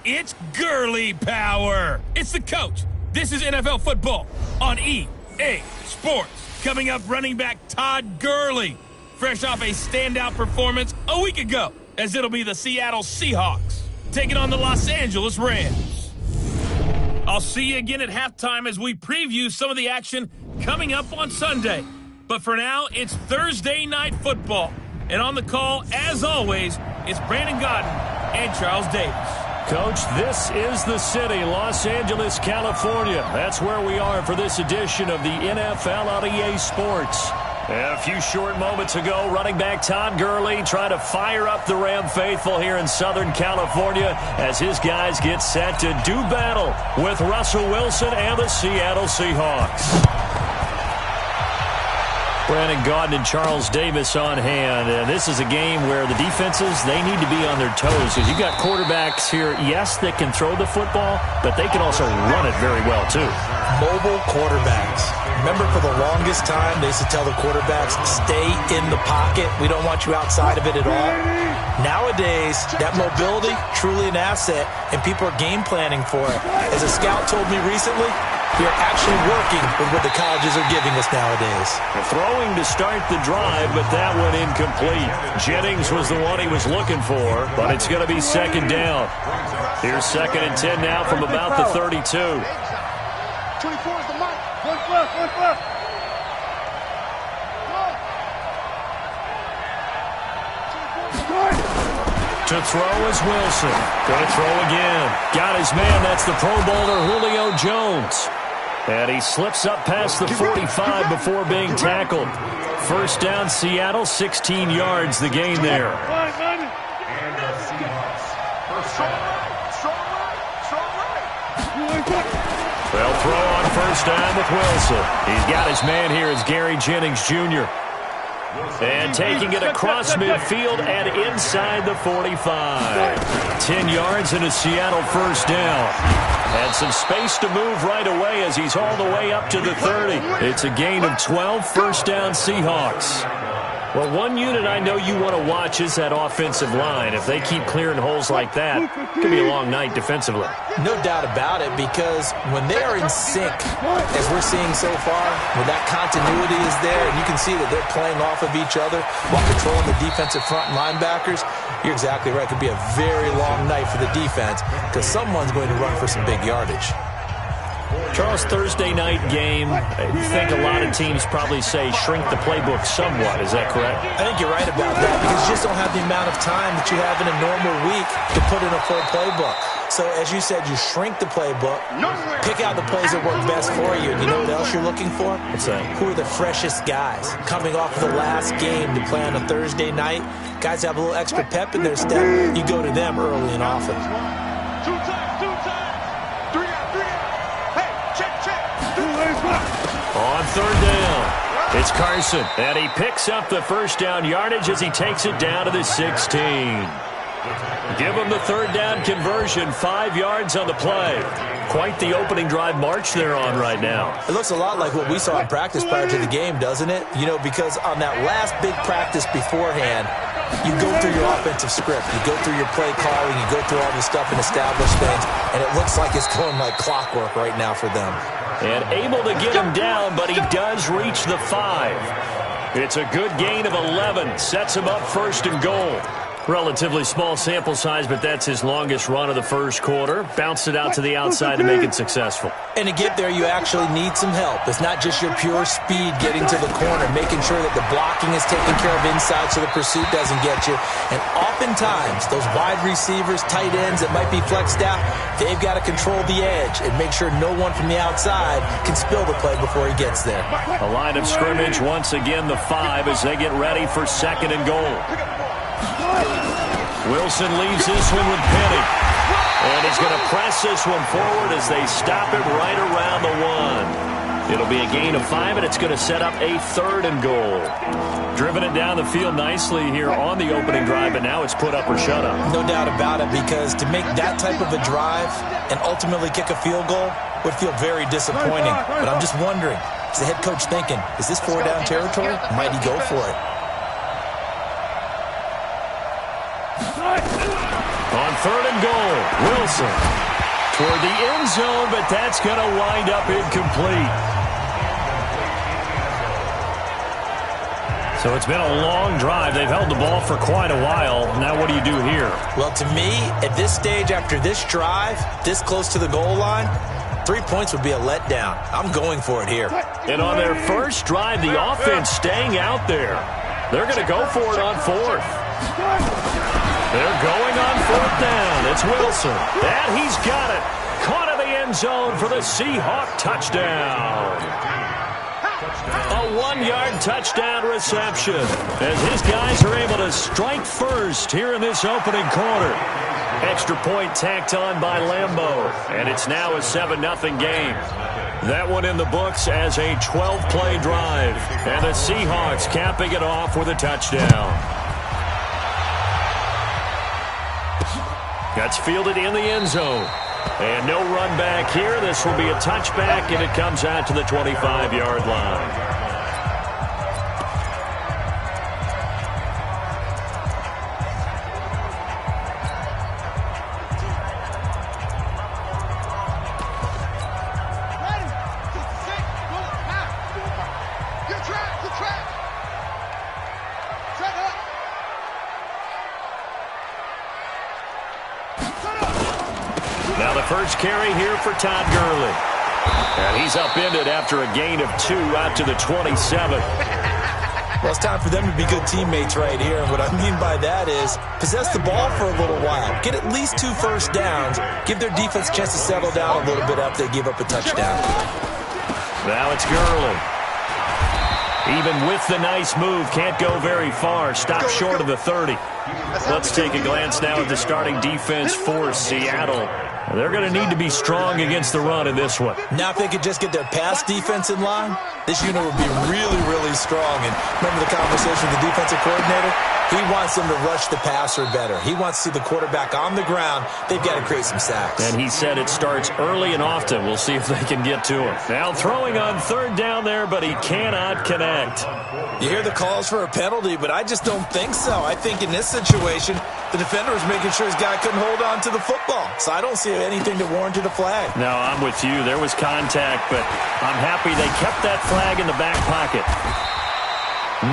It's Gurley power. It's the coach. This is NFL football on EA Sports. Coming up, running back Todd Gurley, fresh off a standout performance a week ago, as it'll be the Seattle Seahawks taking on the Los Angeles Rams. I'll see you again at halftime as we preview some of the action coming up on Sunday. But for now, it's Thursday Night Football. And on the call, as always, it's Brandon Godden and Charles Davis. Coach, this is the city, Los Angeles, California. That's where we are for this edition of the NFL on EA Sports. A few short moments ago, running back Todd Gurley trying to fire up the Ram faithful here in Southern California as his guys get set to do battle with Russell Wilson and the Seattle Seahawks. Brandon Gaudin and Charles Davis on hand. This is a game where the defenses, they need to be on their toes. Because you've got quarterbacks here, yes, that can throw the football, but they can also run it very well, too. Mobile quarterbacks. Remember, for the longest time, they used to tell the quarterbacks, stay in the pocket. We don't want you outside of it at all. Nowadays, that mobility, truly an asset, and people are game planning for it. As a scout told me recently, we are actually working with what the colleges are giving us nowadays. Throwing to start the drive, but that one incomplete. Jennings was the one he was looking for, but it's going to be second down. Here's 2nd and 10 now from about the 32. 24 is the mark. One left. To throw is Wilson. Going to throw again. Got his man. That's the Pro Bowler Julio Jones. And he slips up past the 45 before being tackled. First down, Seattle, 16 yards the gain there. They'll throw on first down with Wilson. He's got his man here as Gary Jennings Jr. And taking it across midfield and inside the 45. 10 yards and a Seattle first down. And some space to move right away as he's all the way up to the 30. It's a gain of 12, first down Seahawks. Well, one unit I know you want to watch is that offensive line. If they keep clearing holes like that, it could be a long night defensively. No doubt about it, because when they are in sync, as we're seeing so far, when that continuity is there, and you can see that they're playing off of each other while controlling the defensive front linebackers, you're exactly right. It could be a very long night for the defense because someone's going to run for some big yardage. Charles, Thursday night game, I think a lot of teams probably say shrink the playbook somewhat. Is that correct? I think you're right about that because you just don't have the amount of time that you have in a normal week to put in a full playbook. So, as you said, you shrink the playbook, pick out the plays that work best for you. And you know what else you're looking for? What's that? Who are the freshest guys coming off the last game to play on a Thursday night? Guys have a little extra pep in their step. You go to them early and often. Two times. Three out. Hey, check. On third down, it's Carson, and he picks up the first down yardage as he takes it down to the 16. Give him the third down conversion, 5 yards on the play. Quite the opening drive march they're on right now. It looks a lot like what we saw in practice prior to the game, doesn't it? You know, because on that last big practice beforehand, you go through your offensive script, you go through your play calling, you go through all the stuff and establish things, and it looks like it's going like clockwork right now for them. And able to get him down, but he does reach the 5. It's a good gain of 11, sets him up first and goal. Relatively small sample size, but that's his longest run of the first quarter. Bounced it out to the outside to make it successful. And to get there, you actually need some help. It's not just your pure speed getting to the corner, making sure that the blocking is taken care of inside so the pursuit doesn't get you. And oftentimes, those wide receivers, tight ends that might be flexed out, they've got to control the edge and make sure no one from the outside can spill the play before he gets there. A line of scrimmage, once again the 5 as they get ready for second and goal. Wilson leaves this one with Penny. And he's going to press this one forward as they stop him right around the 1. It'll be a gain of 5, and it's going to set up a third and goal. Driven it down the field nicely here on the opening drive, but now it's put up or shut up. No doubt about it, because to make that type of a drive and ultimately kick a field goal would feel very disappointing. But I'm just wondering, is the head coach thinking, is this 4-down territory? Might he go for it? On 3rd and goal, Wilson toward the end zone, but that's going to wind up incomplete. So it's been a long drive. They've held the ball for quite a while. Now what do you do here? Well, to me, at this stage, after this drive, this close to the goal line, 3 points would be a letdown. I'm going for it here. And on their first drive, the offense staying out there. They're going to go for it on 4th. They're going on 4th down. It's Wilson. And he's got it. Caught in the end zone for the Seahawk touchdown. A 1-yard touchdown reception as his guys are able to strike first here in this opening quarter. Extra point tacked on by Lambeau, and it's now a 7-0 game. That one in the books as a 12-play drive, and the Seahawks capping it off with a touchdown. That's fielded in the end zone. And no run back here. This will be a touchback, and it comes out to the 25-yard line. Now the first carry here for Todd Gurley. And he's upended after a gain of 2 out to the 27. Well, it's time for them to be good teammates right here. And what I mean by that is possess the ball for a little while. Get at least 2 first downs. Give their defense a chance to settle down a little bit after they give up a touchdown. Now it's Gurley. Even with the nice move, can't go very far. Stop short of the 30. Let's take a glance now at the starting defense for Seattle. They're going to need to be strong against the run in this one. Now if they could just get their pass defense in line, this unit would be really, really strong. And remember the conversation with the defensive coordinator? He wants them to rush the passer better. He wants to see the quarterback on the ground. They've got to create some sacks. And he said it starts early and often. We'll see if they can get to him. Now throwing on 3rd down there, but he cannot connect. You hear the calls for a penalty, but I just don't think so. I think in this situation, the defender was making sure his guy couldn't hold on to the football. So I don't see anything that warranted a flag. No, I'm with you. There was contact, but I'm happy they kept that flag in the back pocket.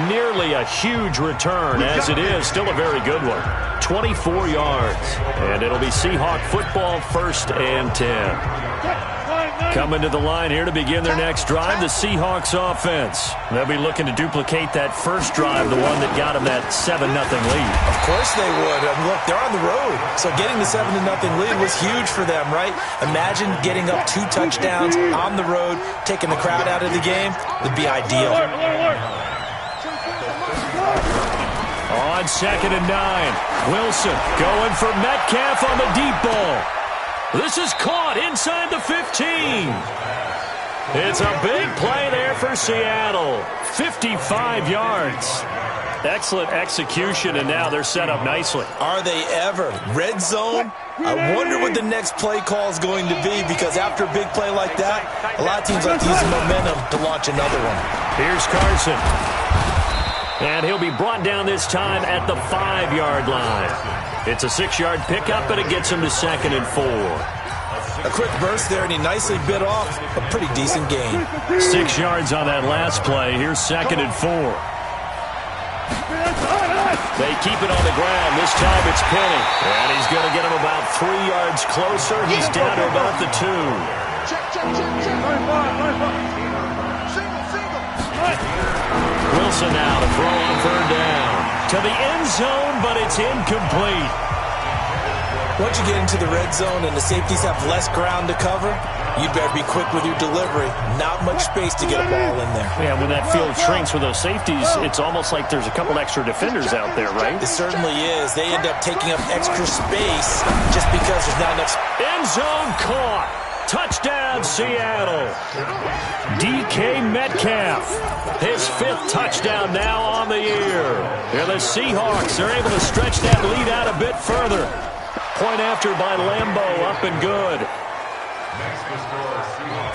Nearly a huge return, as it is. Still a very good one. 24 yards. And it'll be Seahawk football, 1st and 10. Coming to the line here to begin their next drive, the Seahawks offense. They'll be looking to duplicate that first drive, the one that got them that 7-0 lead. Of course they would. Look, they're on the road. So getting the 7-0 lead was huge for them, right? Imagine getting up 2 touchdowns on the road, taking the crowd out of the game. Would be ideal. On 2nd and 9, Wilson going for Metcalf on the deep ball. This is caught inside the 15. It's a big play there for Seattle. 55 yards. Excellent execution, and now they're set up nicely. Are they ever? Red zone? I wonder what the next play call is going to be, because after a big play like that, a lot of teams like to use the momentum to launch another one. Here's Carson. And he'll be brought down this time at the 5-yard line. It's a 6-yard pickup, and it gets him to 2nd and 4. A quick burst there, and he nicely bit off a pretty decent gain. 6 yards on that last play. Here's 2nd and 4. They keep it on the ground. This time it's Penny. And he's going to get him about 3 yards closer. He's down to about the 2. Wilson now to throw on 3rd down. To the end zone, but it's incomplete. Once you get into the red zone and the safeties have less ground to cover, you better be quick with your delivery. Not much space to get a ball in there. Yeah, when that field shrinks with those safeties, it's almost like there's a couple extra defenders out there, right? It certainly is. They end up taking up extra space just because there's not enough space. End zone caught. Touchdown, Seattle. DK Metcalf. His 5th touchdown now on the year. And the Seahawks are able to stretch that lead out a bit further. Point after by Lambeau, up and good.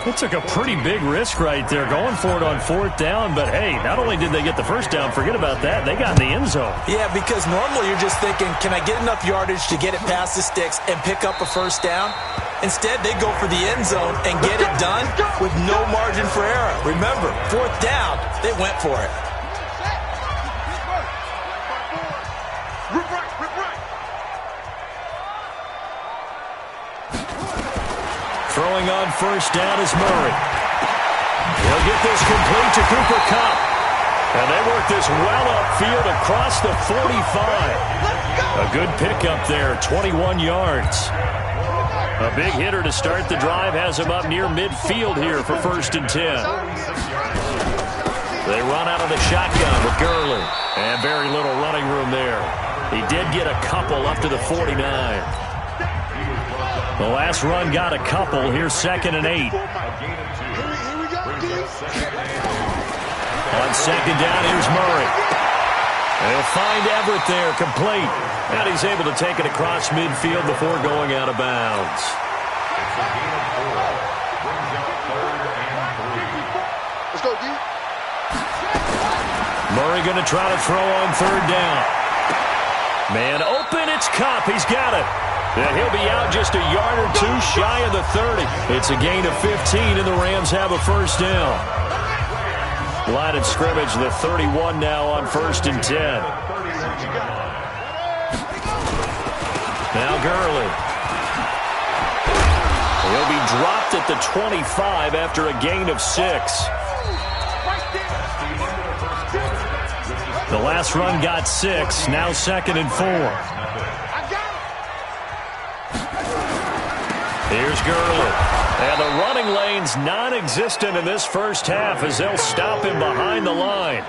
It took a pretty big risk right there going for it on 4th down, but hey, not only did they get the first down, forget about that, they got in the end zone. Yeah, because normally you're just thinking, can I get enough yardage to get it past the sticks and pick up a first down? Instead, they go for the end zone and get it done with no margin for error. Remember, 4th down, they went for it. Throwing on first down is Murray. He'll get this complete to Cooper Kupp. And they work this well upfield across the 45. A good pickup there, 21 yards. A big hitter to start the drive has him up near midfield here for 1st and 10. They run out of the shotgun with Gurley. And very little running room there. He did get a couple up to the 49. The last run got a couple. Here's 2nd and 8. On 2nd down, here's Murray. They'll find Everett there, complete. And he's able to take it across midfield before going out of bounds. Let's go, D. Murray going to try to throw on 3rd down. Man open, it's Kupp. He's got it. And he'll be out just a yard or two shy of the 30. It's a gain of 15, and the Rams have a first down. Line of scrimmage, the 31 now on 1st and 10. Now Gurley. He'll be dropped at the 25 after a gain of 6. The last run got 6, now 2nd and 4. Here's Gurley. And the running lane's non-existent in this first half as they'll stop him behind the line.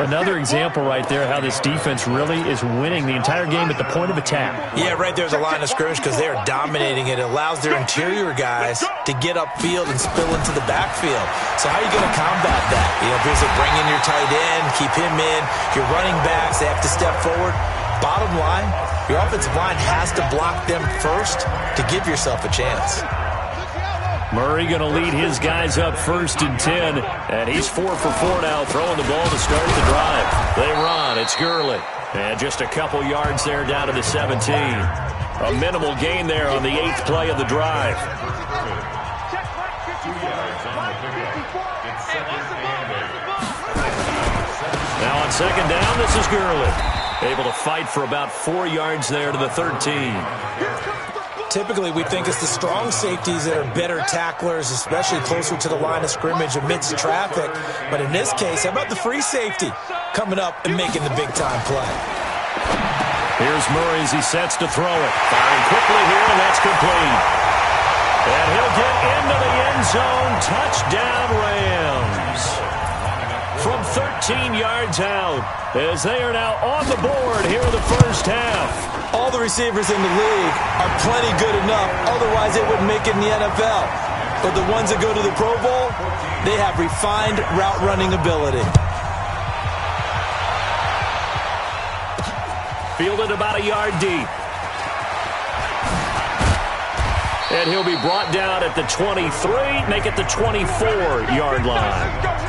Another example right there how this defense really is winning the entire game at the point of attack. Yeah, right there's a line of scrimmage because they are dominating it. It allows their interior guys to get upfield and spill into the backfield. So how are you going to combat that? You know, basically bring in your tight end, keep him in. Your running backs, they have to step forward. Bottom line, your offensive line has to block them first to give yourself a chance. Murray going to lead his guys up 1st and 10, and he's 4 for 4 now, throwing the ball to start the drive. They run. It's Gurley. And just a couple yards there down to the 17. A minimal gain there on the 8th play of the drive. Now on 2nd down, this is Gurley. Able to fight for about 4 yards there to the 13. Typically, we think it's the strong safeties that are better tacklers, especially closer to the line of scrimmage amidst traffic. But in this case, how about the free safety coming up and making the big-time play? Here's Murray as he sets to throw it. Firing quickly here, and that's complete. And he'll get into the end zone. Touchdown, Rams. From 13 yards out, as they are now on the board here in the first half. All the receivers in the league are plenty good enough. Otherwise, they wouldn't make it in the NFL. But the ones that go to the Pro Bowl, they have refined route running ability. Fielded about a yard deep. And he'll be brought down at the 23, make it the 24-yard line.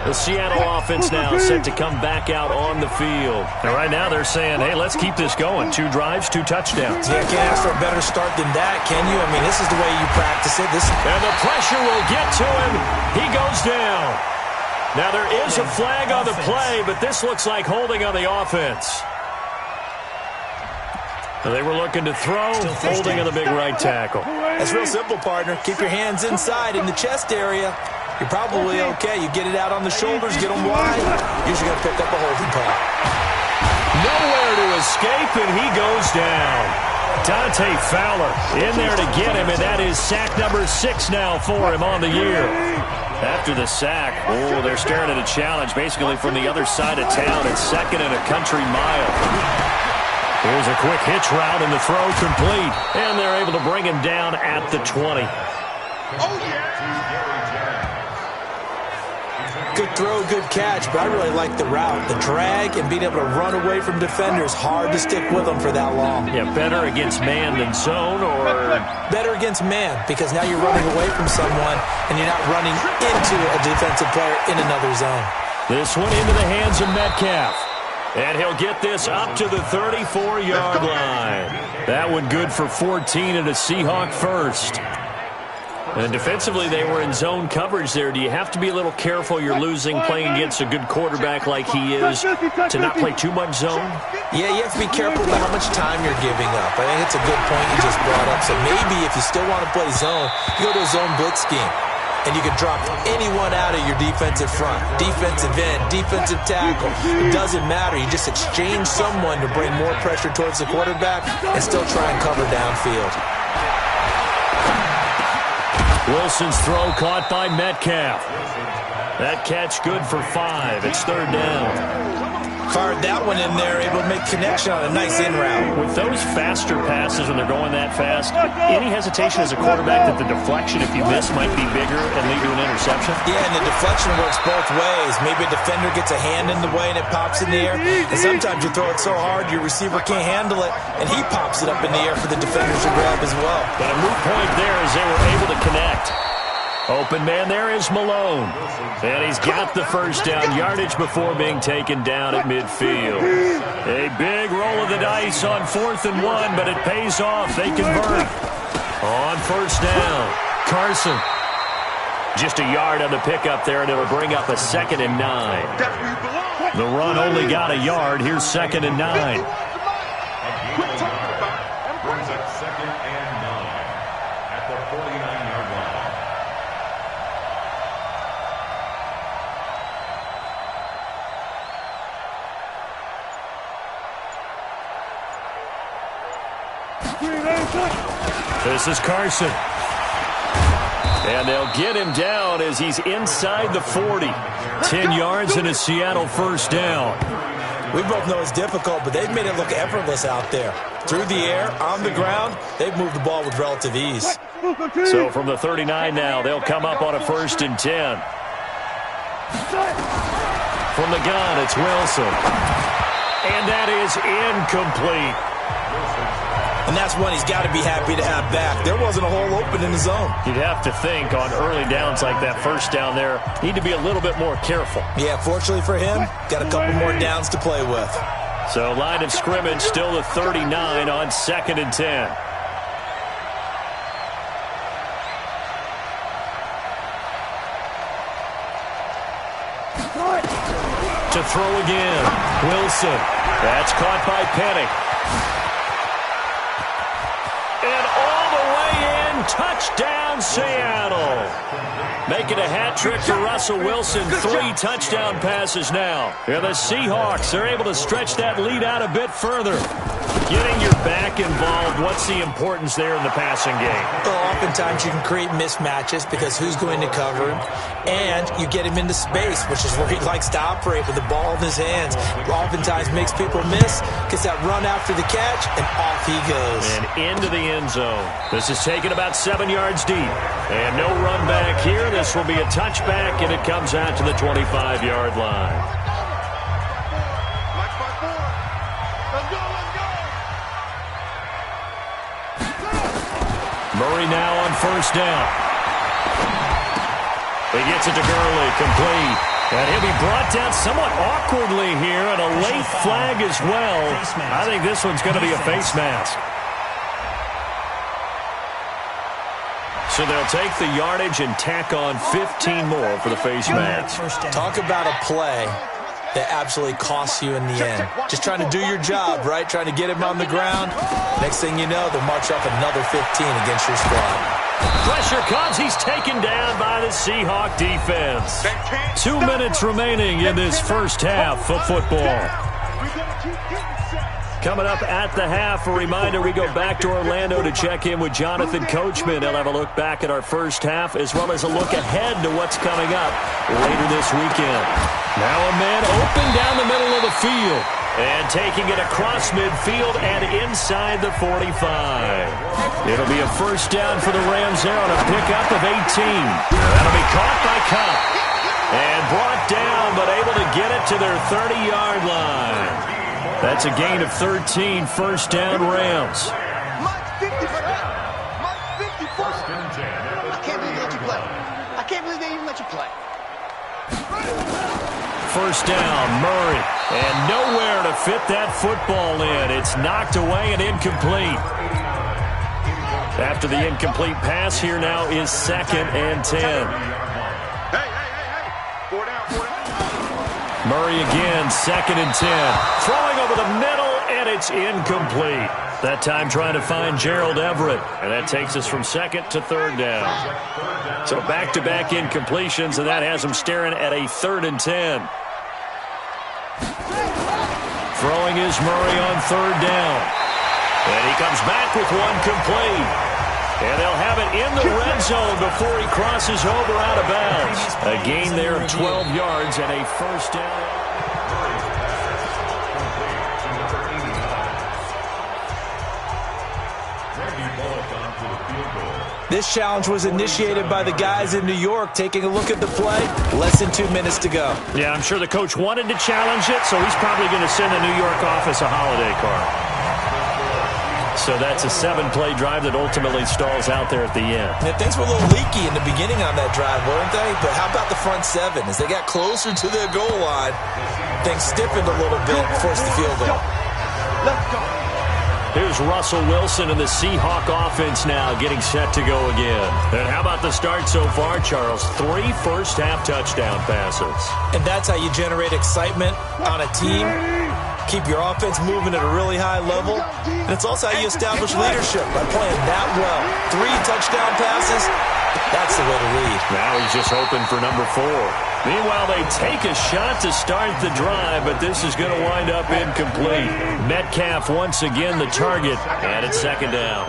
The Seattle offense now set to come back out on the field. And right now they're saying, hey, let's keep this going. 2 drives, 2 touchdowns. Yeah, can't ask for a better start than that, can you? I mean, this is the way you practice it. And the pressure will get to him. He goes down. Now there is a flag on the play, but this looks like holding on the offense. They were looking to throw, holding on the big right tackle. That's real simple, partner. Keep your hands inside in the chest area. You're probably okay. You get it out on the shoulders, get them wide. Usually going to pick up a holding call. Nowhere to escape, and he goes down. Dante Fowler in there to get him, and that is sack number 6 now for him on the year. After the sack, they're staring at a challenge basically from the other side of town. It's 2nd and a country mile. Here's a quick hitch route, and the throw complete. And they're able to bring him down at the 20. Good throw, good catch, but I really like the route. The drag and being able to run away from defenders, hard to stick with them for that long. Yeah, better against man than zone, or? Better against man, because now you're running away from someone and you're not running into a defensive player in another zone. This one into the hands of Metcalf. And he'll get this up to the 34-yard line. That one good for 14 and a Seahawk first. And defensively, they were in zone coverage there. Do you have to be a little careful you're losing playing against a good quarterback like he is to not play too much zone? Yeah, you have to be careful about how much time you're giving up. I think it's a good point you just brought up. So maybe if you still want to play zone, you go to a zone blitz scheme. And you can drop anyone out of your defensive front, defensive end, defensive tackle. It doesn't matter. You just exchange someone to bring more pressure towards the quarterback and still try and cover downfield. Wilson's throw caught by Metcalf. That catch good for 5. It's third down. Fired that one in there, able to make connection on a nice in route. With those faster passes when they're going that fast, any hesitation as a quarterback that the deflection, if you miss, might be bigger and lead to an interception? Yeah, and the deflection works both ways. Maybe a defender gets a hand in the way and it pops in the air. And sometimes you throw it so hard your receiver can't handle it, and he pops it up in the air for the defenders to grab as well. But a moot point there as they were able to connect. Open man there is Malone. And he's got the first down yardage before being taken down at midfield. A big roll of the dice on 4th and 1, but it pays off. They convert. On first down, Carson. Just a yard on the pickup there, and it'll bring up a 2nd and 9. The run only got a yard. Here's 2nd and 9. Brings up 2nd and 9 at the 49-yard line. This is Carson. And they'll get him down as he's inside the 40. 10 yards and a Seattle first down. We both know it's difficult, but they've made it look effortless out there. Through the air, on the ground, they've moved the ball with relative ease. So from the 39 now, they'll come up on a 1st and 10. From the gun, it's Wilson. And that is incomplete. And that's one he's got to be happy to have back. There wasn't a hole open in the zone. You'd have to think on early downs like that first down there, need to be a little bit more careful. Yeah, fortunately for him, got a couple more downs to play with. So line of scrimmage still the 39 on 2nd and 10. To throw again, Wilson. That's caught by Penny. And all the way in, touchdown Seattle. Making a hat trick for Russell Wilson, 3 touchdown passes now. And the Seahawks are able to stretch that lead out a bit further. Getting your back involved, what's the importance there in the passing game? Well, oftentimes you can create mismatches because who's going to cover him, and you get him into space, which is where he likes to operate with the ball in his hands. Oftentimes makes people miss, gets that run after the catch, and off he goes. And into the end zone. This is taken about 7 yards deep. And no run back here. This will be a touchback, and it comes out to the 25-yard line. Murray now on first down. He gets it to Gurley, complete. And he'll be brought down somewhat awkwardly here, and a late flag as well. I think this one's going to be a face mask. So they'll take the yardage and tack on 15 more for the face mask. Talk about a play that absolutely costs you in the end. Just trying to do your job, right? Trying to get him on the ground. Next thing you know, they'll march off another 15 against your squad. Pressure comes. He's taken down by the Seahawk defense. 2 minutes remaining in this first half of football. Coming up at the half, a reminder, we go back to Orlando to check in with Jonathan Coachman. He'll have a look back at our first half as well as a look ahead to what's coming up later this weekend. Now a man open down the middle of the field. And taking it across midfield and inside the 45. It'll be a first down for the Rams there on a pickup of 18. That'll be caught by Cup. And brought down, but able to get it to their 30-yard line. That's a gain of 13, first down Rams. Mike 50 for that. Mike 54. I can't believe they let you play. I can't believe they even let you play. First down, Murray. And nowhere to fit that football in. It's knocked away and incomplete. After the incomplete pass, here now is 2nd and 10. Hey. 4 down. Murray again, 2nd and 10. Throwing over the middle, and it's incomplete. That time trying to find Gerald Everett. And that takes us from 2nd to 3rd down. So back-to-back incompletions, and that has him staring at a 3rd and 10. Throwing is Murray on 3rd down. And he comes back with one complete. And they'll have it in the red zone before he crosses over out of bounds. A gain there of 12 yards and a first down. This challenge was initiated by the guys in New York. Taking a look at the play, less than 2 minutes to go. Yeah, I'm sure the coach wanted to challenge it, so he's probably going to send the New York office a holiday card. So that's a 7-play drive that ultimately stalls out there at the end. Yeah, things were a little leaky in the beginning on that drive, weren't they? But how about the front 7? As they got closer to their goal line, things stiffened a little bit and forced the field goal. Let's go. Here's Russell Wilson and the Seahawk offense now getting set to go again. And how about the start so far, Charles? 3 first-half touchdown passes. And that's how you generate excitement on a team. Keep your offense moving at a really high level. And it's also how you establish leadership by playing that well. 3 touchdown passes, that's the way to lead. Now he's just hoping for number 4. Meanwhile, they take a shot to start the drive, but this is going to wind up incomplete. Metcalf once again the target, and it's 2nd down.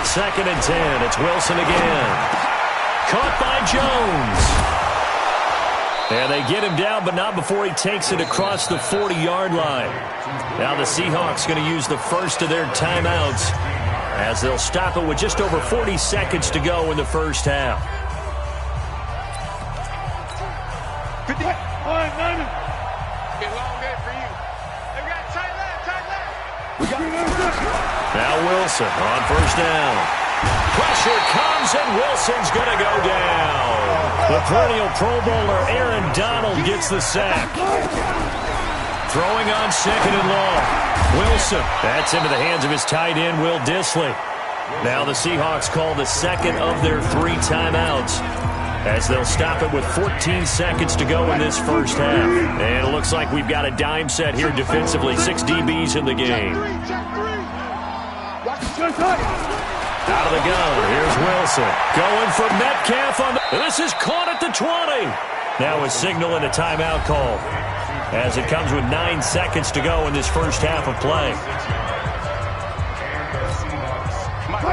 2nd and 10. It's Wilson again. Caught by Jones. And they get him down, but not before he takes it across the 40-yard line. Now the Seahawks going to use the first of their timeouts as they'll stop it with just over 40 seconds to go in the first half. 50. All right, 90. Get long day for you. They got tight left. We got Now Wilson on first down. Pressure comes, and Wilson's going to go down. The perennial Pro Bowler Aaron Donald gets the sack. Throwing on 2nd and long. Wilson. That's into the hands of his tight end, Will Dissly. Now the Seahawks call the 2nd of their 3 timeouts, as they'll stop it with 14 seconds to go in this first half. And it looks like we've got a dime set here defensively. 6 DBs in the game. Out of the gun, here's Wilson. Going for Metcalf on the... This is caught at the 20. Now a signal and a timeout call, as it comes with 9 seconds to go in this first half of play.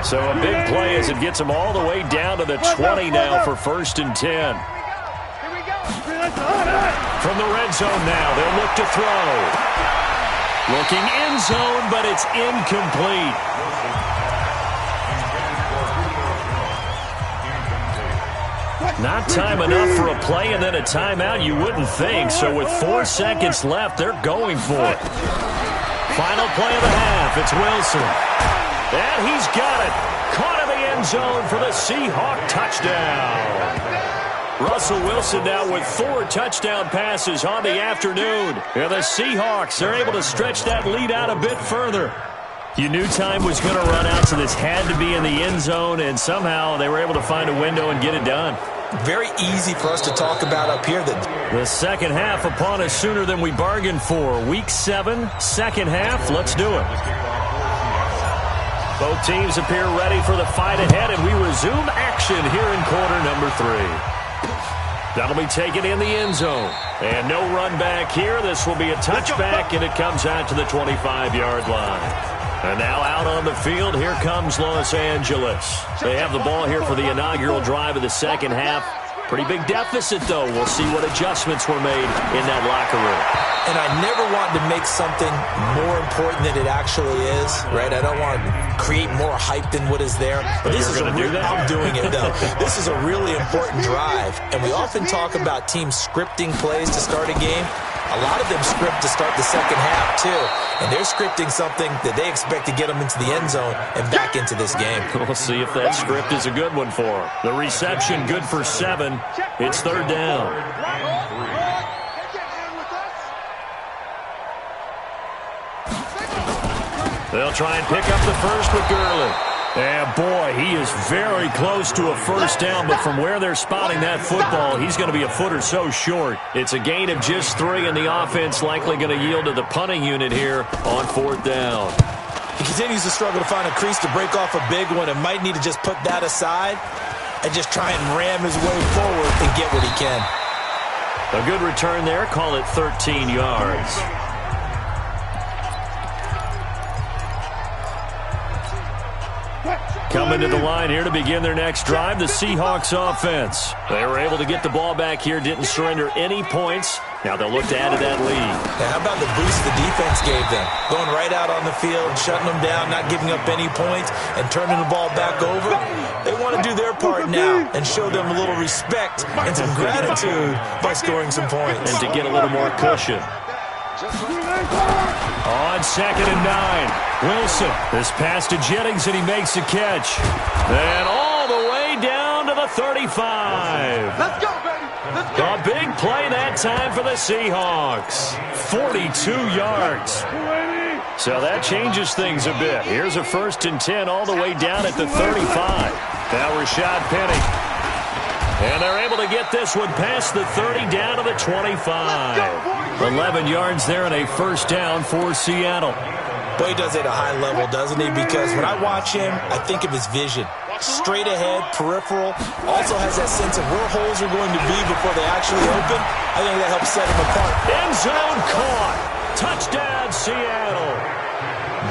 So a big play as it gets them all the way down to the 20 now for 1st and 10. From the red zone now, they'll look to throw. Looking end zone, but it's incomplete. Not time enough for a play and then a timeout, you wouldn't think. So with 4 seconds left, they're going for it. Final play of the half, it's Wilson. And he's got it. Caught in the end zone for the Seahawk touchdown. Russell Wilson now with 4 touchdown passes on the afternoon. And the Seahawks are able to stretch that lead out a bit further. You knew time was going to run out, so this had to be in the end zone, and somehow they were able to find a window and get it done. Very easy for us to talk about up here. The second half upon us sooner than we bargained for. Week 7, second half. Let's do it. Both teams appear ready for the fight ahead, and we resume action here in quarter number 3. That'll be taken in the end zone. And no run back here. This will be a touchback, and it comes out to the 25-yard line. And now out on the field, here comes Los Angeles. They have the ball here for the inaugural drive of the second half. Pretty big deficit, though. We'll see what adjustments were made in that locker room. And I never want to make something more important than it actually is, right? I don't want create more hype than what is there. But this is I'm doing it, though. This is a really important drive, and we often talk about teams scripting plays to start a game. A lot of them script to start the second half, too. And they're scripting something that they expect to get them into the end zone and back into this game. We'll see if that script is a good one for them. The reception good for 7. It's third down. They'll try and pick up the first with Gurley. And boy, he is very close to a first down, but from where they're spotting that football, he's going to be a foot or so short. It's a gain of just 3, and the offense likely going to yield to the punting unit here on fourth down. He continues to struggle to find a crease to break off a big one and might need to just put that aside and just try and ram his way forward and get what he can. A good return there. Call it 13 yards. Coming to the line here to begin their next drive, the Seahawks offense. They were able to get the ball back here, didn't surrender any points. Now they'll look to add to that lead. Now, how about the boost the defense gave them? Going right out on the field, shutting them down, not giving up any points, and turning the ball back over. They want to do their part now and show them a little respect and some gratitude by scoring some points. And to get a little more cushion. On 2nd and 9, Wilson. This pass to Jennings, and he makes a catch. And all the way down to the 35. Let's go, baby. Let's go. A big play that time for the Seahawks. 42 yards. So that changes things a bit. Here's a 1st and 10 all the way down at the 35. Now Rashad Penny. And they're able to get this one past the 30 down to the 25. 11 yards there and a first down for Seattle. Boy, he does it at a high level, doesn't he? Because when I watch him, I think of his vision. Straight ahead, peripheral. Also has that sense of where holes are going to be before they actually open. I think that helps set him apart. End zone caught. Touchdown, Seattle.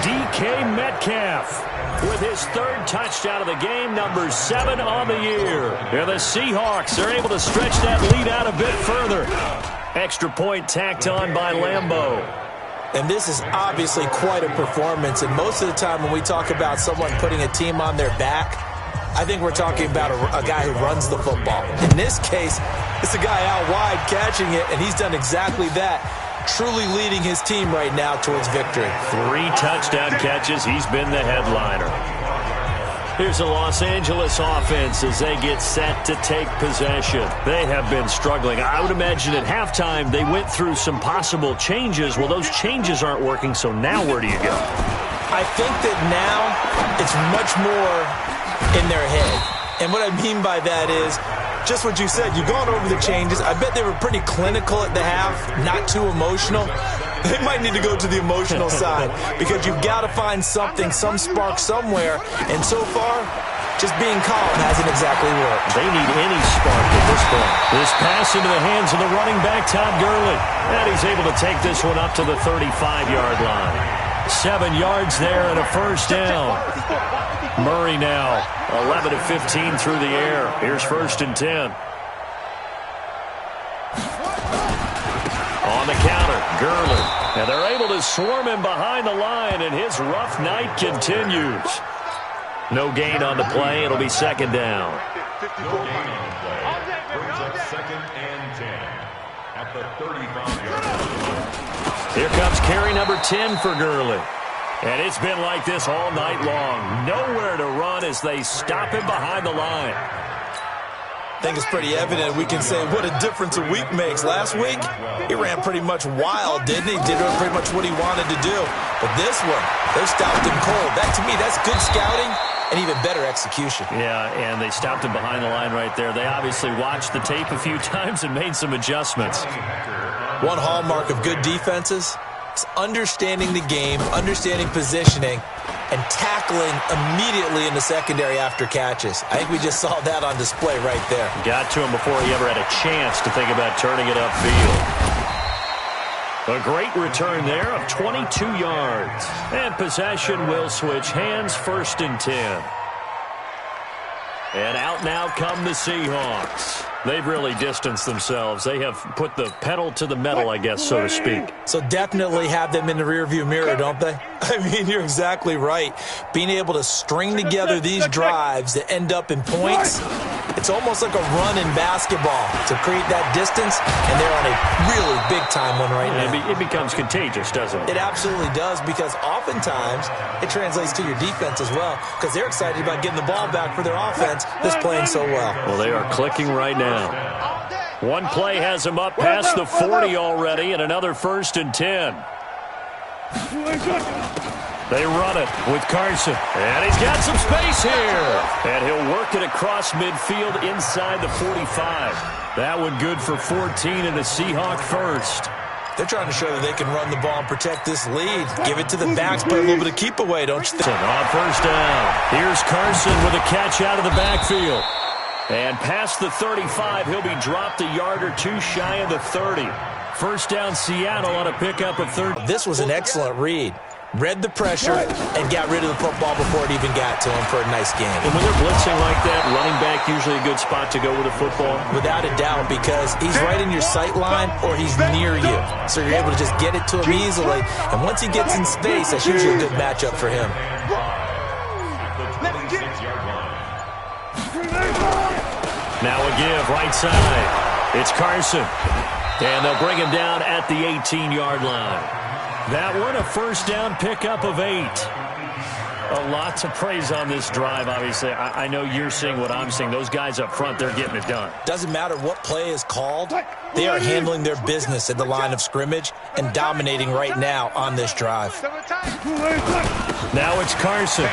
DK Metcalf with his 3rd touchdown of the game, number 7 on the year. And the Seahawks are able to stretch that lead out a bit further. Extra point tacked on by Lambeau. And this is obviously quite a performance. And most of the time when we talk about someone putting a team on their back, I think we're talking about a guy who runs the football. In this case, it's a guy out wide catching it, and he's done exactly that. Truly leading his team right now towards victory. 3 touchdown catches. He's been the headliner. Here's the Los Angeles offense as they get set to take possession. They have been struggling. I would imagine at halftime they went through some possible changes. Well, those changes aren't working, so now where do you go? I think that now it's much more in their head. And what I mean by that is just what you said. You've gone over the changes. I bet they were pretty clinical at the half, not too emotional. They might need to go to the emotional side because you've got to find something, some spark somewhere. And so far, just being calm hasn't exactly worked. They need any spark at this point. This pass into the hands of the running back, Todd Gurley. And he's able to take this one up to the 35-yard line. 7 yards there and a first down. Murray now 11 of 15 through the air. Here's 1st and 10. On the counter, Gurley. And they're able to swarm him behind the line, and his rough night continues. No gain on the play. It'll be 2nd down. No gain on the play. Brings up 2nd and 10 at the 35-yard line. Here comes carry number 10 for Gurley. And it's been like this all night long. Nowhere to run as they stop him behind the line. I think it's pretty evident. We can say what a difference a week makes. Last week, he ran pretty much wild, didn't he? Did pretty much what he wanted to do. But this one, they stopped him cold. That, to me, that's good scouting and even better execution. Yeah, and they stopped him behind the line right there. They obviously watched the tape a few times and made some adjustments. One hallmark of good defenses is understanding the game, understanding positioning, and tackling immediately in the secondary after catches. I think we just saw that on display right there. Got to him before he ever had a chance to think about turning it upfield. A great return there of 22 yards. And possession will switch hands, 1st and 10. And out now come the Seahawks. They've really distanced themselves. They have put the pedal to the metal, I guess, so to speak. So definitely have them in the rearview mirror, don't they? I mean, you're exactly right. Being able to string together these drives that end up in points, it's almost like a run in basketball to create that distance, and they're on a really big-time one right now. It becomes contagious, doesn't it? It absolutely does, because oftentimes it translates to your defense as well, because they're excited about getting the ball back for their offense that's playing so well. Well, they are clicking right now. One play has them up past the 40 already, and another 1st and 10. They run it with Carson. And he's got some space here. And he'll work it across midfield inside the 45. That one good for 14 and a Seahawk first. They're trying to show that they can run the ball and protect this lead. Give it to the backs, play a little bit of keep away, don't you think? On 1st down. Here's Carson with a catch out of the backfield. And past the 35, he'll be dropped a yard or two shy of the 30. 1st down Seattle on a pickup of 30. This was an excellent read. Read the pressure and got rid of the football before it even got to him for a nice game. And when they're blitzing like that, running back usually a good spot to go with a football? Without a doubt, because he's right in your sight line or he's near you. So you're able to just get it to him easily. And once he gets in space, that's usually a good matchup for him. Now a give, right side. It's Carson. And they'll bring him down at the 18-yard line. That one, a 1st down pickup of 8. A lot to praise on this drive, obviously. I know you're seeing what I'm seeing. Those guys up front, they're getting it done. Doesn't matter what play is called. They are handling their business at the line of scrimmage and dominating right now on this drive. Now it's Carson.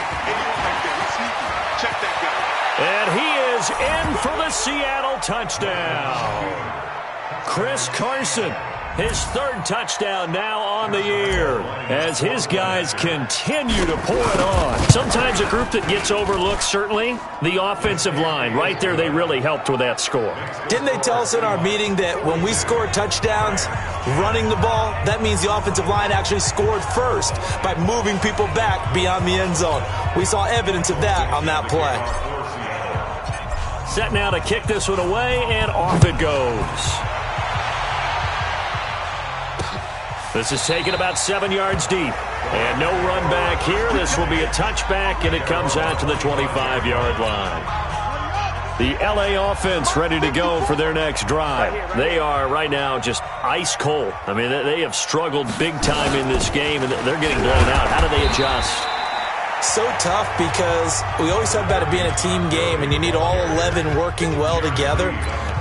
And he is in for the Seattle touchdown. Chris Carson, his 3rd touchdown now on the year as his guys continue to pour it on. Sometimes a group that gets overlooked, certainly, the offensive line. Right there, they really helped with that score. Didn't they tell us in our meeting that when we score touchdowns running the ball, that means the offensive line actually scored first by moving people back beyond the end zone? We saw evidence of that on that play. Set now to kick this one away, and off it goes. This is taken about 7 yards deep. And no run back here. This will be a touchback, and it comes out to the 25-yard line. The L.A. offense ready to go for their next drive. They are right now just ice cold. I mean, they have struggled big time in this game, and they're getting blown out. How do they adjust? So tough, because we always talk about it being a team game, and you need all 11 working well together.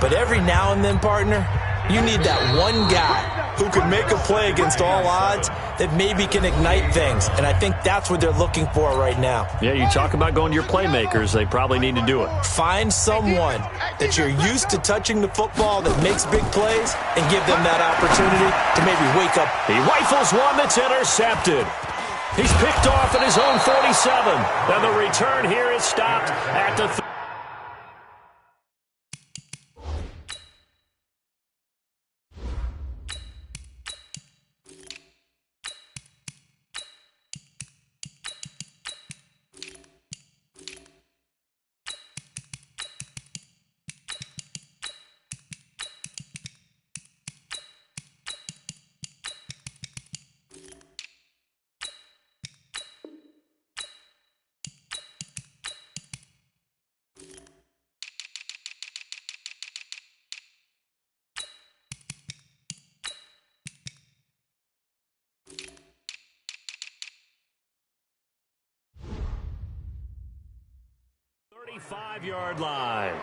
But every now and then, partner, you need that one guy who can make a play against all odds that maybe can ignite things. And I think that's what they're looking for right now. Yeah, you talk about going to your playmakers. They probably need to do it. Find someone that you're used to touching the football that makes big plays and give them that opportunity to maybe wake up. He rifles one that's intercepted. He's picked off at his own 47. And the return here is stopped at the 30. 35-yard line.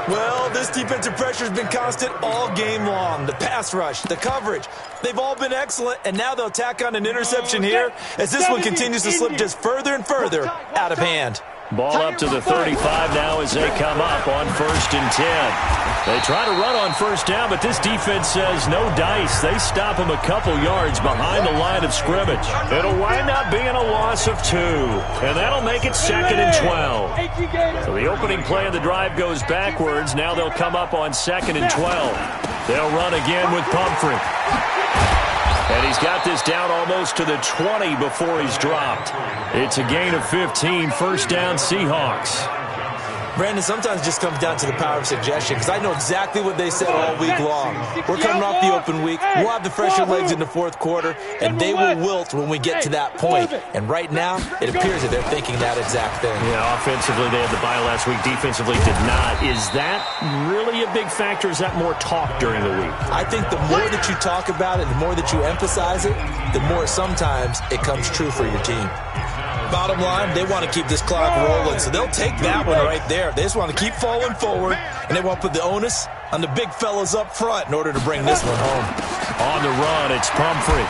Well, this defensive pressure has been constant all game long. The pass rush, the coverage, they've all been excellent, and now they'll tack on an interception here as this one continues to slip just further and further out of hand. Ball up to the 35 now as they come up on 1st and 10. They try to run on 1st down, but this defense says no dice. They stop him a couple yards behind the line of scrimmage. It'll wind up being a loss of 2, and that'll make it 2nd and 12. So the opening play of the drive goes backwards. Now they'll come up on 2nd and 12. They'll run again with Pumphrey. And he's got this down almost to the 20 before he's dropped. It's a gain of 15, 1st down Seahawks. Brandon, sometimes it just comes down to the power of suggestion, because I know exactly what they said all week long. We're coming off the open week. We'll have the fresher legs in the fourth quarter, and they will wilt when we get to that point. And right now, it appears that they're thinking that exact thing. Yeah, offensively, they had the bye last week. Defensively, did not. Is that really a big factor? Is that more talk during the week? I think the more that you talk about it, the more that you emphasize it, the more sometimes it comes true for your team. Bottom line, they want to keep this clock rolling, so they'll take that one right there. They just want to keep falling forward, and they want to put the onus on the big fellas up front in order to bring this one home. On the run, it's Pumphrey.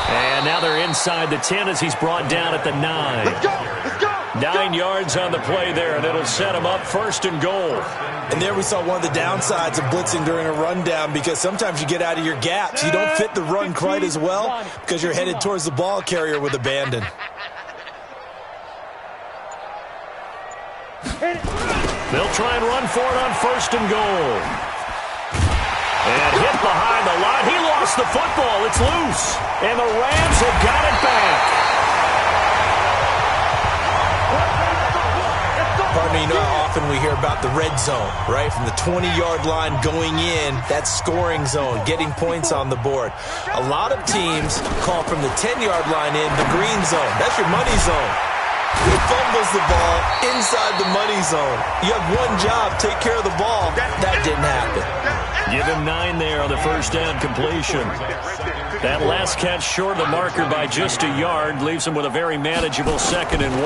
And now they're inside the 10 as he's brought down at the 9. Let's go! Let's go! 9 yards on the play there, and it'll set him up 1st and goal. And there we saw one of the downsides of blitzing during a rundown, because sometimes you get out of your gaps. You don't fit the run quite as well because you're headed towards the ball carrier with abandon. They'll try and run for it on 1st and goal. And hit behind the line. He lost the football. It's loose. And the Rams have got it back. Pardon me, you know how often we hear about the red zone, right? From the 20-yard line going in, that scoring zone, getting points on the board. A lot of teams call from the 10-yard line in the green zone. That's your money zone. He fumbles the ball inside the money zone. You have one job, take care of the ball. That didn't happen. Give him 9 there on the 1st down completion. That last catch short of the marker by just a yard leaves him with a very manageable 2nd and 1.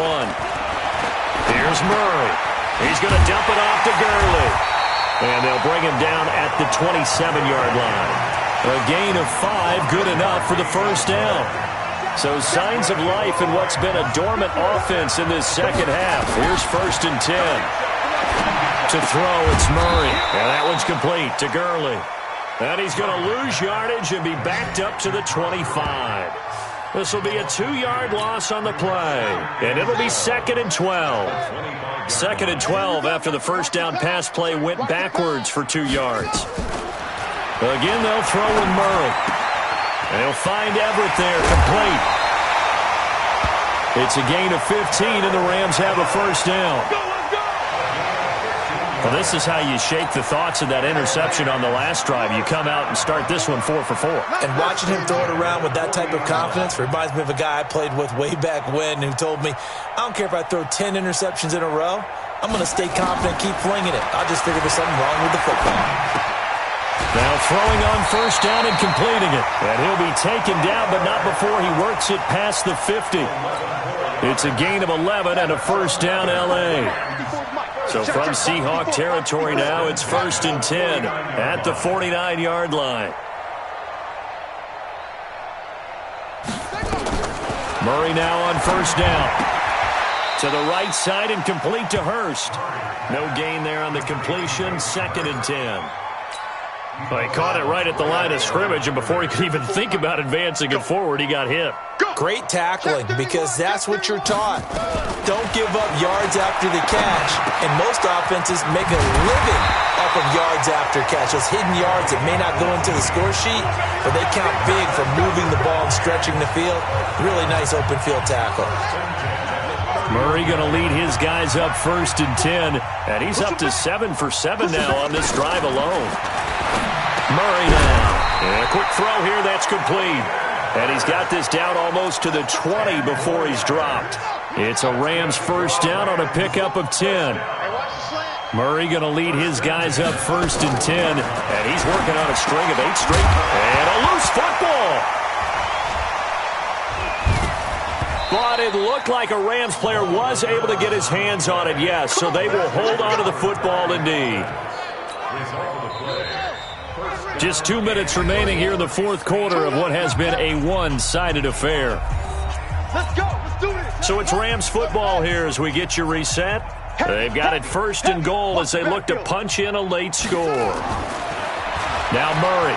Here's Murray. He's going to dump it off to Gurley. And they'll bring him down at the 27-yard line. A gain of 5, good enough for the 1st down. So signs of life in what's been a dormant offense in this second half. Here's 1st and 10. To throw, it's Murray. And that one's complete to Gurley. And he's going to lose yardage and be backed up to the 25. This will be a 2-yard loss on the play. And it'll be 2nd and 12. 2nd and 12 after the 1st down pass play went backwards for 2 yards. Again, they'll throw with Murray. And he'll find Everett there, complete. It's a gain of 15, and the Rams have a 1st down. Well, this is how you shake the thoughts of that interception on the last drive. You come out and start this one 4 for 4. And watching him throw it around with that type of confidence reminds me of a guy I played with way back when who told me, I don't care if I throw 10 interceptions in a row, I'm going to stay confident, keep flinging it. I just figured there's something wrong with the football. Now throwing on 1st down and completing it. And he'll be taken down, but not before he works it past the 50. It's a gain of 11 and a 1st down L.A. So from Seahawk territory now, it's 1st and 10 at the 49-yard line. Murray now on 1st down. To the right side and complete to Hurst. No gain there on the completion, 2nd and 10. Well, he caught it right at the line of scrimmage, and before he could even think about advancing it forward, he got hit. Great tackling, because that's what you're taught. Don't give up yards after the catch, and most offenses make a living off of yards after catch. Those hidden yards that may not go into the score sheet, but they count big for moving the ball and stretching the field. Really nice open field tackle. Murray going to lead his guys up 1st and 10, and he's up to 7 for 7 now on this drive alone. Murray now. And a quick throw here, that's complete. And he's got this down almost to the 20 before he's dropped. It's a Rams 1st down on a pickup of 10. Murray going to lead his guys up 1st and 10. And he's working on a string of 8 straight. And a loose football. But it looked like a Rams player was able to get his hands on it, yes. So they will hold on to the football indeed. Just 2 minutes remaining here in the 4th quarter of what has been a one-sided affair. Let's go. Let's do it. So it's Rams football here as we get you reset. They've got it 1st and goal as they look to punch in a late score. Now Murray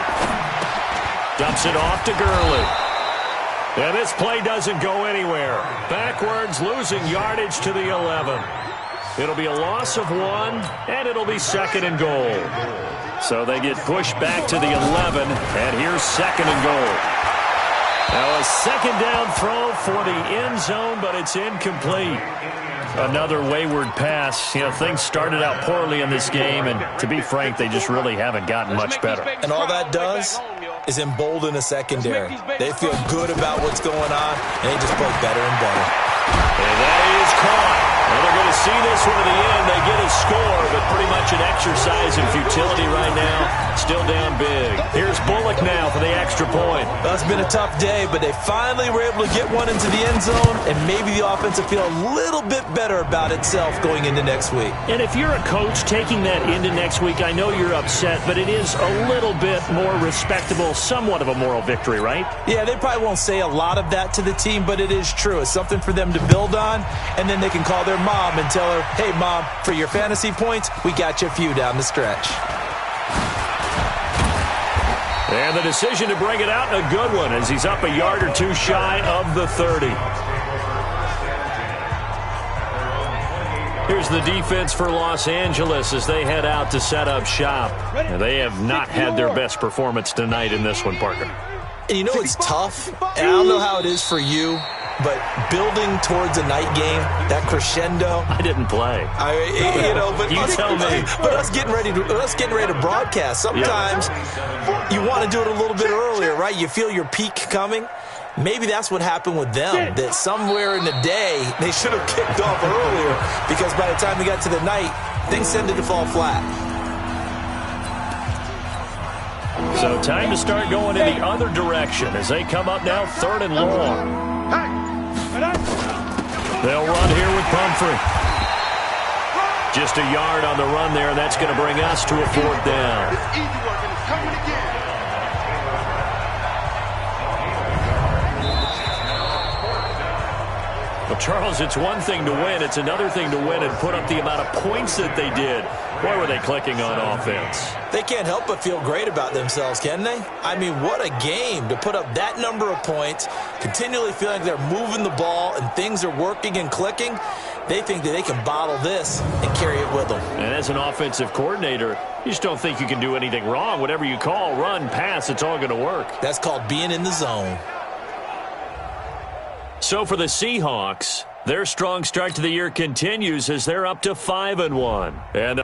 dumps it off to Gurley. And this play doesn't go anywhere. Backwards, losing yardage to the 11. It'll be a loss of 1, and it'll be 2nd and goal. So they get pushed back to the 11, and here's 2nd and goal. Now a second down throw for the end zone, but it's incomplete. Another wayward pass. You know, things started out poorly in this game, and to be frank, they just really haven't gotten much better. And all that does is embolden the secondary. They feel good about what's going on, and they just play better and better. And that is caught. And they're going to see this one to the end. They get a score, but pretty much an exercise in futility right now. Still down big. Here's Bullock now for the extra point. Well, it's been a tough day, but they finally were able to get one into the end zone, and maybe the offense will feel a little bit better about itself going into next week. And if you're a coach taking that into next week, I know you're upset, but it is a little bit more respectable, somewhat of a moral victory, right? Yeah, they probably won't say a lot of that to the team, but it is true. It's something for them to build on, and then they can call their mom and tell her, hey, Mom, for your fantasy points, we got you a few down the stretch. And the decision to bring it out, a good one, as he's up a yard or two shy of the 30. Here's the defense for Los Angeles as they head out to set up shop. And they have not had their best performance tonight in this one, Parker. And you know it's tough, and I don't know how it is for you, but building towards a night game, that crescendo. I didn't play. But you tell me. But us getting ready to broadcast. Sometimes you want to do it a little bit earlier, right? You feel your peak coming. Maybe that's what happened with them. That somewhere in the day they should have kicked off earlier, because by the time we got to the night, things tended to fall flat. So time to start going in the other direction as they come up now 3rd and long. They'll run here with Pumphrey. Just a yard on the run there. That's going to bring us to a 4th down. It's easy work, and it's coming again. Well, Charles, it's one thing to win. It's another thing to win and put up the amount of points that they did. Boy, were they clicking on offense. They can't help but feel great about themselves, can they? I mean, what a game to put up that number of points, continually feeling like they're moving the ball and things are working and clicking. They think that they can bottle this and carry it with them. And as an offensive coordinator, you just don't think you can do anything wrong. Whatever you call, run, pass, it's all going to work. That's called being in the zone. So for the Seahawks, their strong start to the year continues as they're up to 5-1. And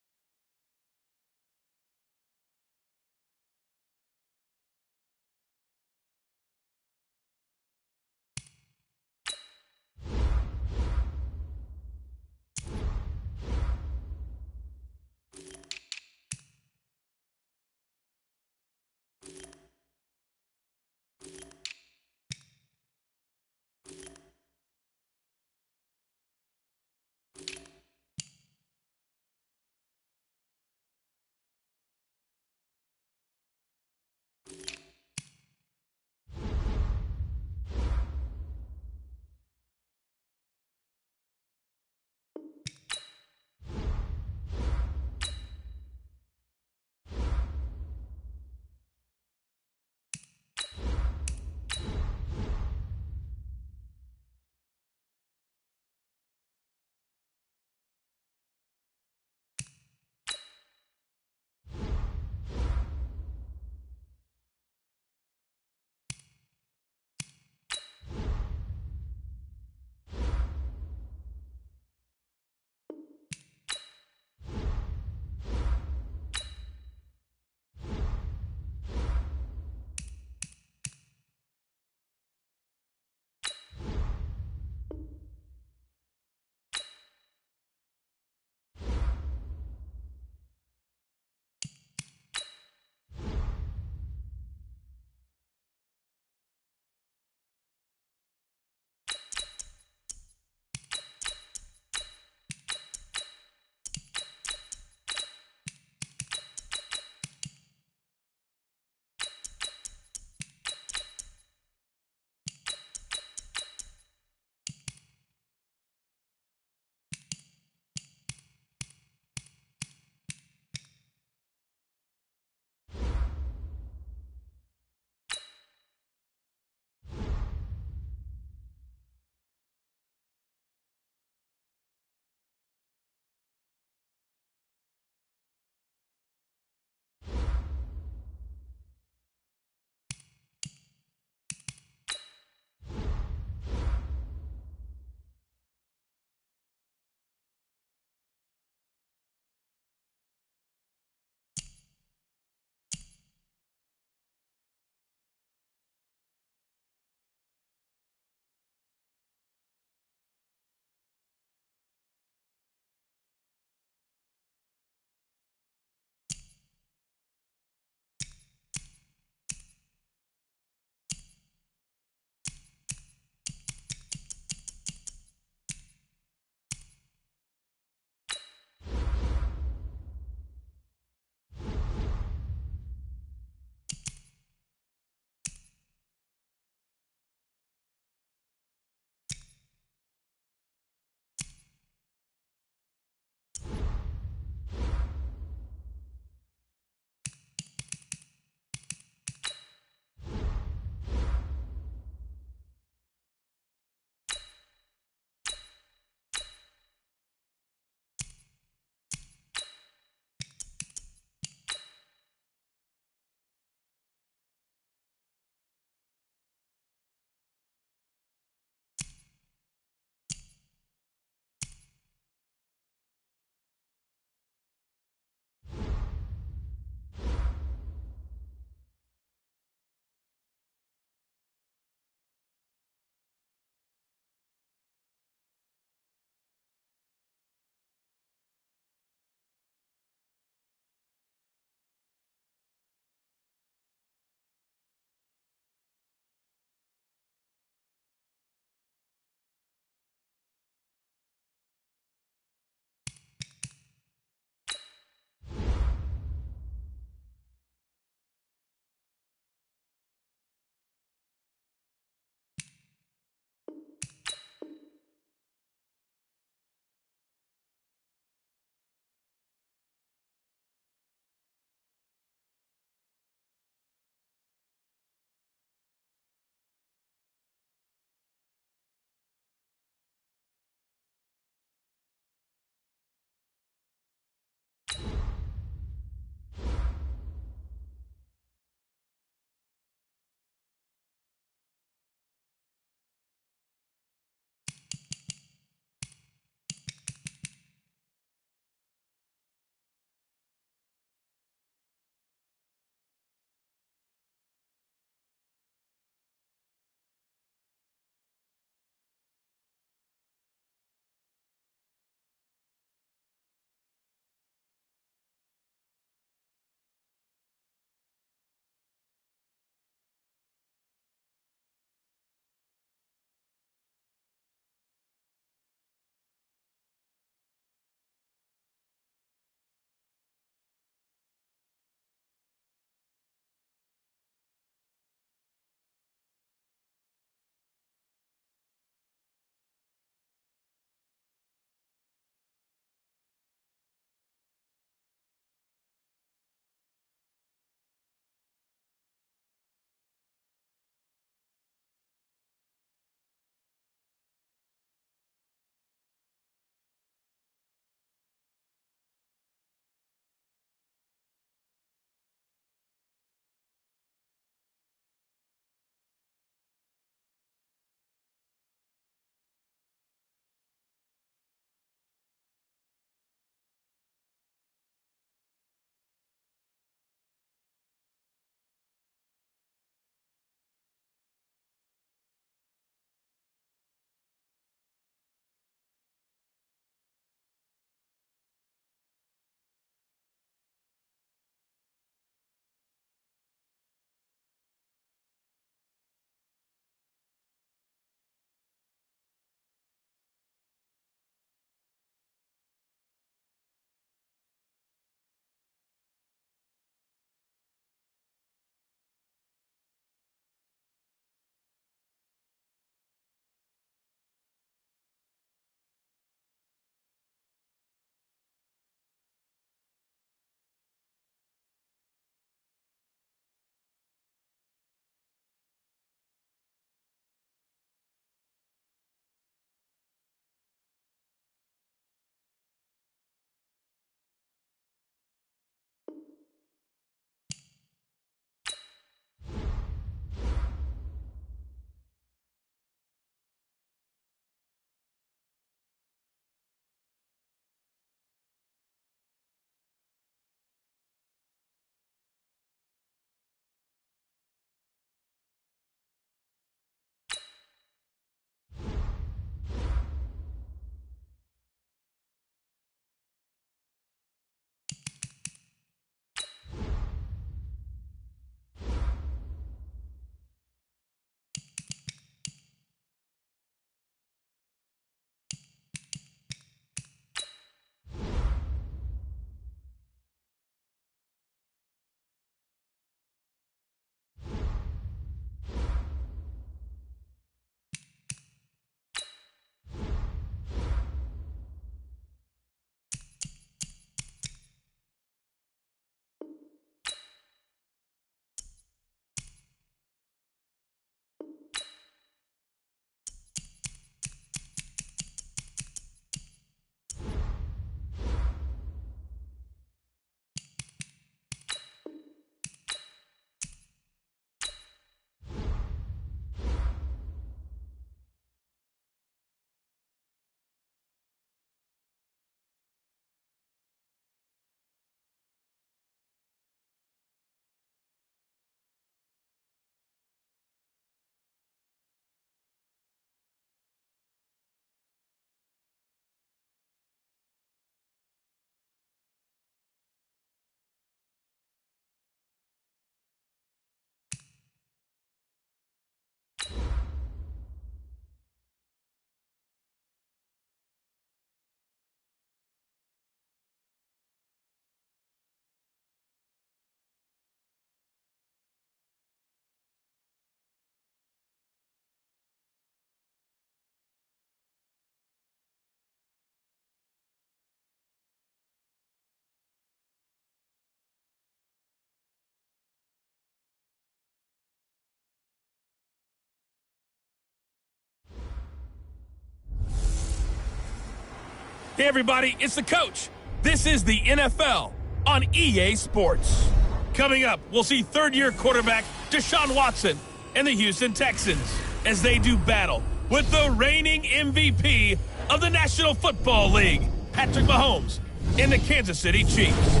Hey, everybody, it's the coach. This is the NFL on EA Sports. Coming up, we'll see third-year quarterback Deshaun Watson and the Houston Texans as they do battle with the reigning MVP of the National Football League, Patrick Mahomes, and the Kansas City Chiefs.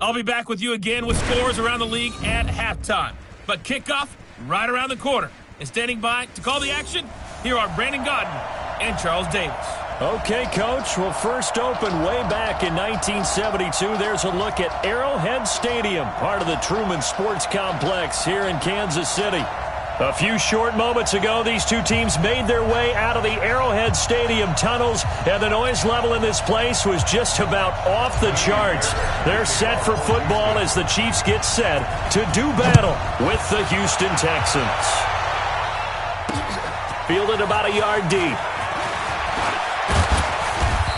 I'll be back with you again with scores around the league at halftime. But kickoff right around the corner. And standing by to call the action, here are Brandon Godden and Charles Davis. Okay, Coach. Well, first opened way back in 1972. There's a look at Arrowhead Stadium, part of the Truman Sports Complex here in Kansas City. A few short moments ago, these two teams made their way out of the Arrowhead Stadium tunnels, and the noise level in this place was just about off the charts. They're set for football as the Chiefs get set to do battle with the Houston Texans. Fielded about a yard deep.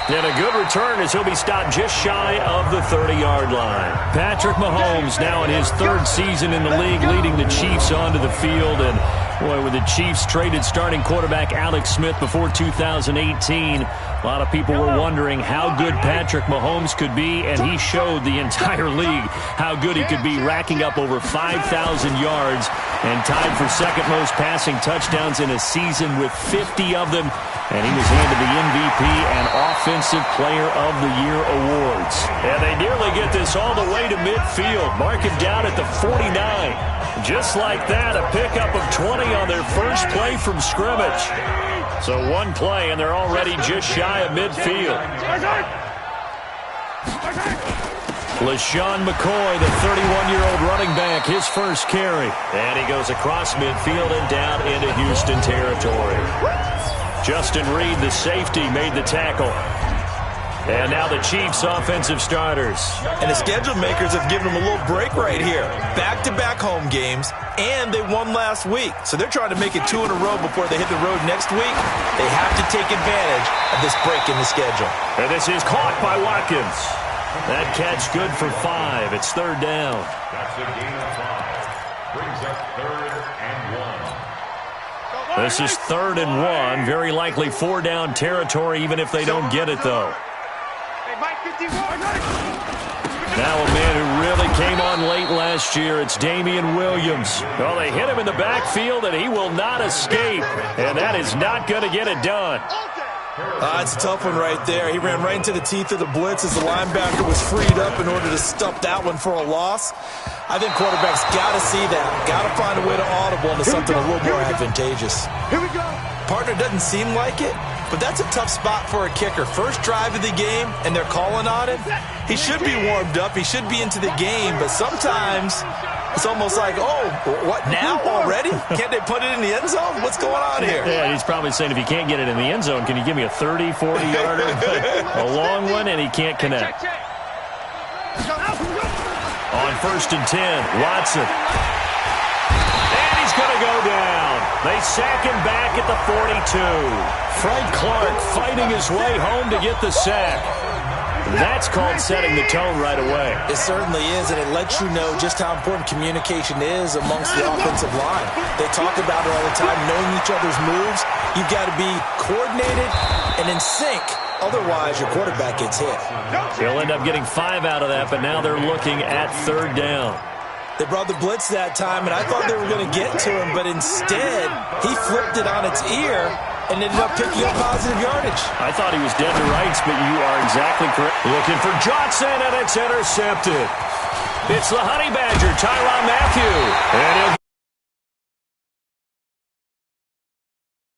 And a good return as he'll be stopped just shy of the 30-yard line. Patrick Mahomes now in his third season in the league, leading the Chiefs onto the field. And, boy, with the Chiefs traded starting quarterback Alex Smith before 2018, a lot of people were wondering how good Patrick Mahomes could be, and he showed the entire league how good he could be, racking up over 5,000 yards and tied for second most passing touchdowns in a season with 50 of them. And he was handed the MVP and Offensive Player of the Year awards. And they nearly get this all the way to midfield. Mark him down at the 49. Just like that, a pickup of 20 on their first play from scrimmage. So one play, and they're already just shy of midfield. LaShawn McCoy, the 31-year-old running back, his first carry. And he goes across midfield and down into Houston territory. Justin Reed, the safety, made the tackle. And now the Chiefs' offensive starters. And the schedule makers have given them a little break right here. Back-to-back home games, and they won last week. So they're trying to make it 2 in a row before they hit the road next week. They have to take advantage of this break in the schedule. And this is caught by Watkins. That catch good for 5. It's third down. That's a gain of 5. Brings up 3rd and 1. This is 3rd and 1. Very likely 4-down territory, even if they don't get it, though. Now a man who really came on late last year, it's Damian Williams. Well, they hit him in the backfield, and he will not escape. And that is not going to get it done. It's a tough one right there. He ran right into the teeth of the blitz as the linebacker was freed up in order to stuff that one for a loss. I think quarterbacks got to see that. Got to find a way to audible into something a little more advantageous. Here we go. Partner doesn't seem like it, but that's a tough spot for a kicker. First drive of the game, and they're calling on him. He should be warmed up. He should be into the game, but sometimes it's almost like, oh, what, now already? Can't they put it in the end zone? What's going on here? Yeah, he's probably saying, if you can't get it in the end zone, can you give me a 30, 40-yarder? A long one, and he can't connect. On 1st and 10, Watson. And he's going to go down. They sack him back at the 42. Frank Clark fighting his way home to get the sack. That's called setting the tone right away. It certainly is, and it lets you know just how important communication is amongst the offensive line. They talk about it all the time, knowing each other's moves. You've got to be coordinated and in sync. Otherwise, your quarterback gets hit. They'll end up getting 5 out of that, but now they're looking at 3rd down. They brought the blitz that time, and I thought they were going to get to him, but instead, he flipped it on its ear and ended up picking up positive yardage. I thought he was dead to rights, but you are exactly correct. Looking for Johnson, and it's intercepted. It's the Honey Badger, Tyrann Mathieu. And he'll